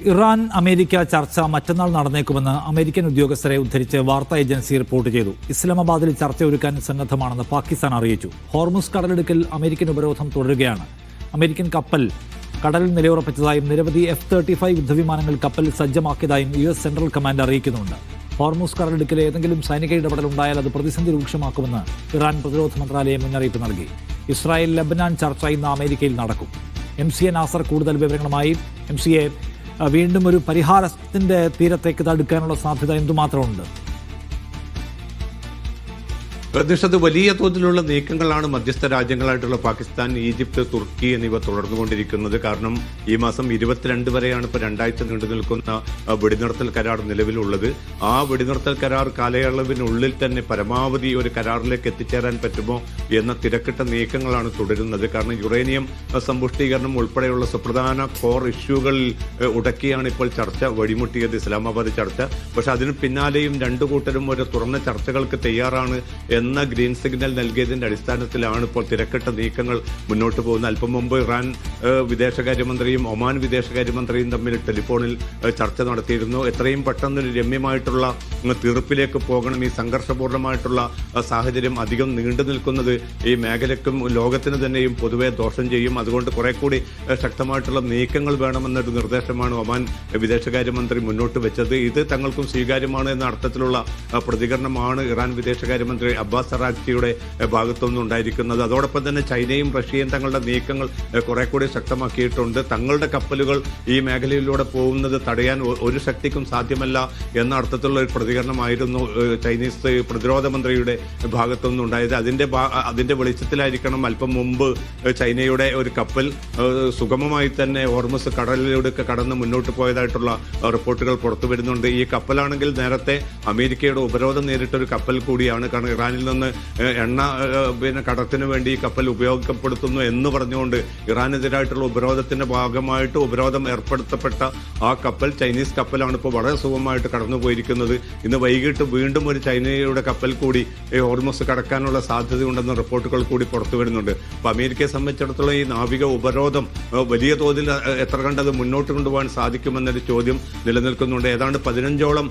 Iran America ചർച്ച മറ്റന്നാൾ നടന്നേക്കുമെന്ന് American ഉദ്യോഗസ്ഥരെ ഉദ്ധരിച്ച് വാർത്താ ഏജൻസി റിപ്പോർട്ട് ചെയ്തു. ഇസ്ലാമാബാദിൽ ചർച്ച ഒരുക്കാൻ സന്നദ്ധമാണെന്ന് പാകിസ്ഥാൻ അറിയിച്ചു. ഹോർമുസ് കടലിടുക്കിൽ അമേരിക്കൻ ഉപരോധം തുടരുകയാണ്. അമേരിക്കൻ കപ്പൽ കടലിൽ നിലയുറപ്പിച്ചതായും നിരവധി F-35 യുദ്ധവിമാനങ്ങൾ കപ്പൽ സജ്ജമാക്കിയതായും US സെൻട്രൽ കമാൻഡ് അറിയിക്കുന്നുണ്ട്. ഹോർമുസ് കടലിടുക്കിൽ ഏതെങ്കിലും സൈനിക ഇടപെടലുണ്ടായാൽ അത് പ്രതിസന്ധി രൂക്ഷമാക്കുമെന്ന് ഇറാൻ പ്രതിരോധ മന്ത്രാലയം മുന്നറിയിപ്പ് നൽകി. ഇസ്രായേൽ ലബനാൻ ചർച്ച ഇന്ന് അമേരിക്കയിൽ നടക്കും. MCA നാസർ കൂടുതൽ വിവരങ്ങളുമായി. MCA, വീണ്ടും ഒരു പരിഹാരത്തിന്റെ തീരത്തേക്ക് തടുക്കാനുള്ള സാധ്യത എന്തുമാത്രമുണ്ട്? പ്രതീക്ഷിച്ചത് വലിയ തോതിലുള്ള നീക്കങ്ങളാണ് മധ്യസ്ഥ രാജ്യങ്ങളായിട്ടുള്ള പാകിസ്ഥാൻ, ഈജിപ്ത്, തുർക്കി എന്നിവ തുടർന്നുകൊണ്ടിരിക്കുന്നത്. കാരണം ഈ മാസം 22 വരെയാണ് ഇപ്പോൾ 2 ആഴ്ച നീണ്ടു നിൽക്കുന്ന വെടിനിർത്തൽ കരാർ നിലവിലുള്ളത്. ആ വെടിനിർത്തൽ കരാർ കാലയളവിനുള്ളിൽ തന്നെ പരമാവധി ഒരു കരാറിലേക്ക് എത്തിച്ചേരാൻ പറ്റുമോ എന്ന തിരക്കിട്ട നീക്കങ്ങളാണ് തുടരുന്നത്. കാരണം യുറേനിയം സമ്പുഷ്ടീകരണം ഉൾപ്പെടെയുള്ള സുപ്രധാന കോർ ഇഷ്യൂകളിൽ ഉടക്കിയാണ് ഇപ്പോൾ ചർച്ച വഴിമുട്ടിയത്, ഇസ്ലാമാബാദ് ചർച്ച. പക്ഷെ അതിന് പിന്നാലെയും രണ്ടു കൂട്ടരും ഒരു തുറന്ന ചർച്ചകൾക്ക് തയ്യാറാണ് എന്ന ഗ്രീൻ സിഗ്നൽ നൽകിയതിന്റെ അടിസ്ഥാനത്തിലാണ് ഇപ്പോൾ തിരക്കിട്ട നീക്കങ്ങൾ മുന്നോട്ട് പോകുന്നത്. അല്പം മുമ്പ് ഇറാൻ വിദേശകാര്യമന്ത്രിയും ഒമാൻ വിദേശകാര്യമന്ത്രിയും തമ്മിൽ ടെലിഫോണിൽ ചർച്ച നടത്തിയിരുന്നു. എത്രയും പെട്ടെന്നൊരു രമ്യമായിട്ടുള്ള തീർപ്പിലേക്ക് പോകണം. ഈ സംഘർഷപൂർണമായിട്ടുള്ള സാഹചര്യം അധികം നീണ്ടു നിൽക്കുന്നത് ഈ മേഖലയ്ക്കും ലോകത്തിന് തന്നെയും പൊതുവെ ദോഷം ചെയ്യും. അതുകൊണ്ട് കുറെ കൂടി ശക്തമായിട്ടുള്ള നീക്കങ്ങൾ വേണമെന്നൊരു നിർദ്ദേശമാണ് ഒമാൻ വിദേശകാര്യമന്ത്രി മുന്നോട്ട് വെച്ചത്. ഇത് തങ്ങൾക്കും സ്വീകാര്യമാണ് എന്ന അർത്ഥത്തിലുള്ള പ്രതികരണമാണ് ഇറാൻ വിദേശകാര്യമന്ത്രി അബ്ബാസ് അറാഖ്ചിയുടെ ഭാഗത്തുനിന്ന് ഉണ്ടായിരിക്കുന്നത്. അതോടൊപ്പം തന്നെ ചൈനയും റഷ്യയും തങ്ങളുടെ നീക്കങ്ങൾ കുറെ കൂടി ശക്തമാക്കിയിട്ടുണ്ട്. തങ്ങളുടെ കപ്പലുകൾ ഈ മേഖലയിലൂടെ പോകുന്നത് തടയാൻ ഒരു ശക്തിക്കും സാധ്യമല്ല എന്ന അർത്ഥത്തിലുള്ള ഒരു പ്രതികരണമായിരുന്നു ചൈനീസ് പ്രതിരോധ മന്ത്രിയുടെ ഭാഗത്തുനിന്നുണ്ടായത്. അതിന്റെ വെളിച്ചത്തിലായിരിക്കണം അല്പം മുമ്പ് ചൈനയുടെ ഒരു കപ്പൽ സുഗമമായി തന്നെ ഹോർമുസ് കടലിലൂടെ കടന്ന് മുന്നോട്ട് പോയതായിട്ടുള്ള റിപ്പോർട്ടുകൾ പുറത്തു വരുന്നുണ്ട്. ഈ കപ്പലാണെങ്കിൽ നേരത്തെ അമേരിക്കയുടെ ഉപരോധം നേരിട്ടൊരു കപ്പൽ കൂടിയാണ്. കാരണം ഇറാനിൽ നിന്ന് എണ്ണ കടത്തിന് വേണ്ടി ഈ കപ്പൽ ഉപയോഗപ്പെടുത്തുന്നു എന്ന് പറഞ്ഞുകൊണ്ട് ഇറാനെതിരായിട്ടുള്ള ഉപരോധത്തിന്റെ ഭാഗമായിട്ട് ഉപരോധം ഏർപ്പെടുത്തപ്പെട്ട ആ കപ്പൽ ചൈനീസ് കപ്പലാണ് ഇപ്പോൾ വളരെ സുഖമായിട്ട് കടന്നുപോയിരിക്കുന്നത്. ഇന്ന് വൈകിട്ട് വീണ്ടും ഒരു ചൈനയുടെ കപ്പൽ കൂടി ഹോർമുസ് കടക്കാനുള്ള സാധ്യതയുണ്ടെന്ന റിപ്പോർട്ടുകൾ കൂടി പുറത്തു വരുന്നുണ്ട്. അപ്പൊ അമേരിക്കയെ സംബന്ധിച്ചിടത്തോളം ഈ നാവിക ഉപരോധം വലിയ തോതിൽ എത്ര കണ്ടത് മുന്നോട്ട് കൊണ്ടുപോകാൻ സാധിക്കുമെന്നൊരു ചോദ്യം നിലനിൽക്കുന്നുണ്ട്. ഏതാണ്ട് 15ഓളം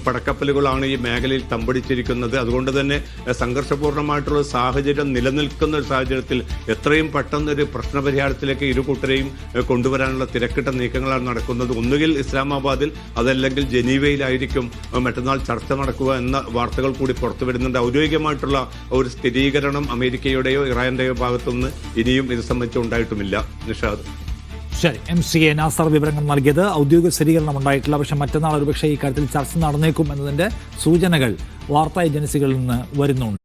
പടക്കപ്പലുകളാണ് ഈ മേഖലയിൽ തമ്പടിച്ചിരിക്കുന്നത്. അതുകൊണ്ട് തന്നെ സംഘർഷപൂർണമായിട്ടുള്ള സാഹചര്യം നിലനിൽക്കുന്ന ഒരു സാഹചര്യത്തിൽ എത്രയും പെട്ടെന്നൊരു പ്രശ്നപരിഹാരത്തിലേക്ക് ഇരുകൂട്ടരെയും കൊണ്ടുവരാനുള്ള തിരക്കിട്ട നീക്കങ്ങളാണ് നടക്കുന്നത്. ഒന്നുകിൽ ഇസ്ലാമാബാദിൽ അതല്ലെങ്കിൽ ജനീവയിലായിരിക്കും മറ്റന്നാൾ ചർച്ച നടക്കുക എന്ന വാർത്തകൾ കൂടി പുറത്തു വരുന്നുണ്ട്. ഔദ്യോഗികമായിട്ടുള്ള ഒരു സ്ഥിരീകരണം അമേരിക്കയുടെയോ ഇറാന്റെയോ ഭാഗത്തുനിന്ന് ഇനിയും ഇത് സംബന്ധിച്ച് ഉണ്ടായിട്ടുമില്ല. നിഷാദ്. ശരി, MCA നാസർ വിവരങ്ങൾ നൽകിയത്. ഔദ്യോഗിക സ്ഥിരീകരണം ഉണ്ടായിട്ടില്ല. പക്ഷേ മറ്റന്നാൾ ഒരുപക്ഷെ ഈ കാര്യത്തിൽ ചർച്ച നടന്നേക്കും എന്നതിന്റെ സൂചനകൾ വാർത്താ ഏജൻസികളിൽ നിന്ന് വരുന്നുണ്ട്.